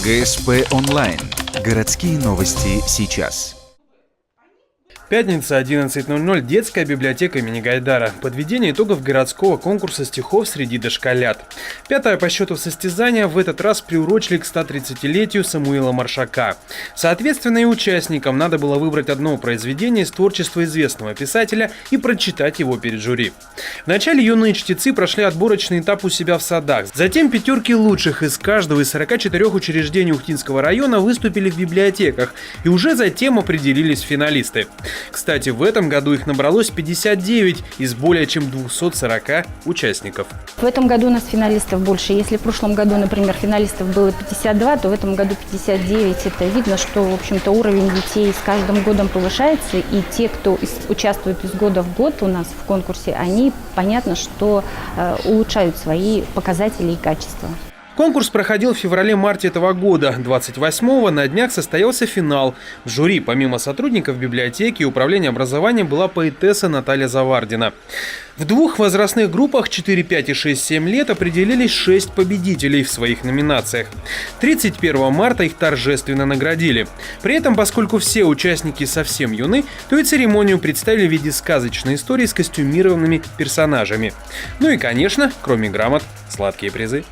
ГСП онлайн. Городские новости сейчас. Пятница, 11:00. Детская библиотека имени Гайдара. Подведение итогов городского конкурса стихов среди дошколят. Пятое по счету состязание в этот раз приурочили к 130-летию Самуила Маршака. Соответственно, и участникам надо было выбрать одно произведение из творчества известного писателя и прочитать его перед жюри. Вначале юные чтецы прошли отборочный этап у себя в садах. Затем пятерки лучших из каждого из 44 учреждений Ухтинского района выступили в библиотеках, и уже затем определились финалисты. Кстати, в этом году их набралось 59 из более чем 240 участников. В этом году у нас финалистов больше. Если в прошлом году, например, финалистов было 52, то в этом году 59. Это видно, что, в общем-то, уровень детей с каждым годом повышается. И те, кто участвует из года в год у нас в конкурсе, они, понятно, что улучшают свои показатели и качества. Конкурс проходил в феврале-марте этого года. 28-го на днях состоялся финал. В жюри, помимо сотрудников библиотеки и управления образованием, была поэтесса Наталья Завардина. В двух возрастных группах 4, 5 и 6, 7 лет определились 6 победителей в своих номинациях. 31 марта их торжественно наградили. При этом, поскольку все участники совсем юны, то и церемонию представили в виде сказочной истории с костюмированными персонажами. Ну и, конечно, кроме грамот, сладкие призы.